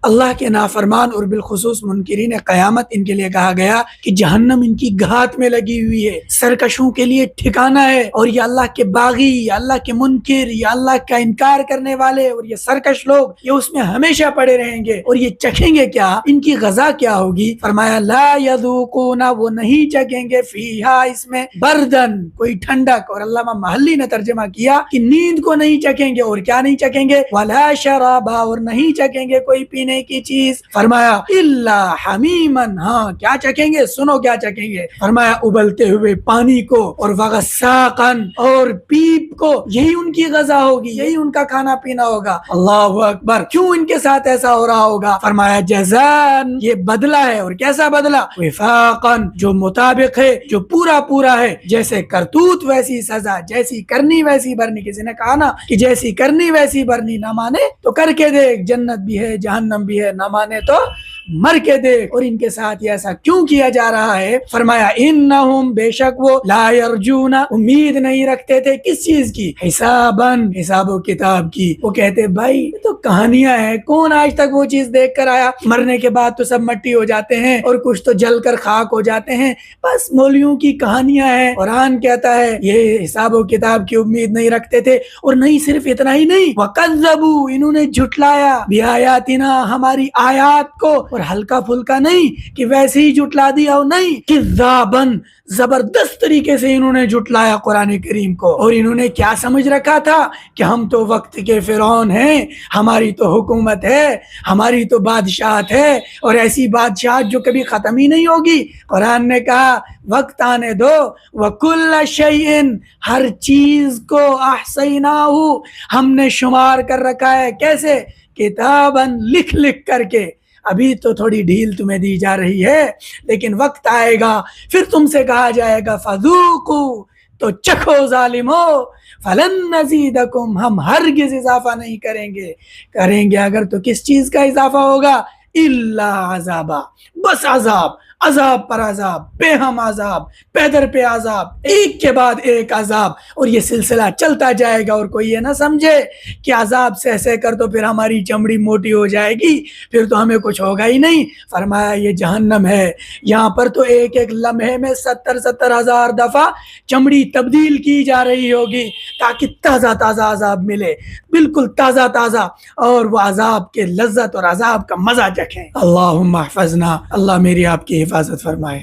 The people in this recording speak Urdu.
اللہ کے نافرمان اور بالخصوص منکرین قیامت ان کے لیے کہا گیا کہ جہنم ان کی گھات میں لگی ہوئی ہے، سرکشوں کے لیے ٹھکانہ ہے، اور یہ اللہ کے باغی، یہ اللہ کے منکر، یہ اللہ کا انکار کرنے والے اور یہ سرکش لوگ یہ اس میں ہمیشہ پڑے رہیں گے، اور یہ چکھیں گے کیا، ان کی غذا کیا ہوگی؟ فرمایا لا یذوقون، وہ نہیں چکھیں گے، فیہا، اس میں، بردن، کوئی ٹھنڈک، اور علامہ محلی نے ترجمہ کیا کہ نیند کو نہیں چکھیں گے، اور کیا نہیں چکھیں گے؟ ولا شرابا، اور نہیں چکھیں گے کوئی پینے کی چیز۔ فرمایا الا حمیما، ہاں کیا چکھیں گے؟ سنو کیا چکھیں گے، فرمایا ابلتے ہوئے پانی کو، اور وغساقا، اور پیپ کو، یہی ان کی غذا ہوگی، یہی ان کا کھانا پینا ہوگا۔ اللہ اکبر، کیوں ان کے ساتھ ایسا ہو رہا ہوگا؟ فرمایا جزان، یہ بدلہ ہے، اور کیسا بدلہ؟ وفاقا، جو مطابق ہے، جو پورا پورا ہے، جیسے کرتوت ویسی سزا، جیسی کرنی ویسی بھرنی۔ کسی نے کہا نا کہ جیسی کرنی ویسی بھرنی، نہ مانے تو کر کے دیکھ، جنت بھی ہے جہنم بھی ہے، نہ مانے تو مر کے دیکھ۔ اور ان کے ساتھ یہ ایسا کیوں کیا جا رہا ہے؟ فرمایا انہم، بے شک وہ، لا یرجون، امید نہیں رکھتے تھے، کس چیز کی؟ حساباً، حساب و کتاب کی۔ وہ کہتے بھائی یہ تو کہانیاں ہیں، کون آج تک وہ چیز دیکھ کر آیا؟ مرنے کے بعد تو سب مٹی ہو جاتے ہیں، اور کچھ تو جل کر خاک ہو جاتے ہیں، بس مولویوں کی کہانیاں ہیں۔ قرآن کہتا ہے یہ حساب و کتاب کی امید نہیں رکھتے تھے، اور نہیں صرف اتنا ہی نہیں، وَكَذَّبُوا، انہوں نے جھٹلایا، بِآيَاتِنَا، ہماری آیات کو، اور ہلکا پھلکا نہیں کہ ویسے ہی جھٹلا دیا ہو، نہیں، کذاباً، زبردست طریقے سے انہوں نے جھٹلایا قرآن کریم کو۔ اور انہوں نے کیا سمجھ رکھا تھا کہ ہم تو وقت کے فرعون ہیں، ہماری تو حکومت ہے، ہماری تو بادشاہت ہے، اور ایسی بادشاہت جو کبھی ختم ہی نہیں ہوگی۔ قرآن نے کہا وقت آنے دو، وَكُلَّ شَيْءٍ، ہر چیز کو، احصیناہ، ہم نے شمار کر رکھا ہے، کیسے؟ کتاباً، لکھ لکھ کر کے۔ ابھی تو تھوڑی ڈھیل تمہیں دی جا رہی ہے، لیکن وقت آئے گا پھر تم سے کہا جائے گا فذوقوا، تو چکھو ظالمو، فلن نزیدکم، ہم ہرگز اضافہ نہیں کریں گے۔ کریں گے اگر تو کس چیز کا اضافہ ہوگا؟ الا عذابا، بس عذاب، عذاب پر عذاب، بے ہم عذاب، پیدر پہ عذاب، ایک کے بعد ایک عذاب، اور یہ سلسلہ چلتا جائے گا۔ اور کوئی یہ نہ سمجھے کہ عذاب سہ سہ کر تو پھر ہماری چمڑی موٹی ہو جائے گی، پھر تو ہمیں کچھ ہوگا ہی نہیں۔ فرمایا یہ جہنم ہے، یہاں پر تو ایک ایک لمحے میں 70,000 دفعہ چمڑی تبدیل کی جا رہی ہوگی تاکہ تازہ تازہ عذاب ملے، بالکل تازہ تازہ، اور وہ عذاب کے لذت اور عذاب کا مزہ چکھیں۔ اللہم احفظنا، اللہ میری آپ کی حفاظت فرمائے۔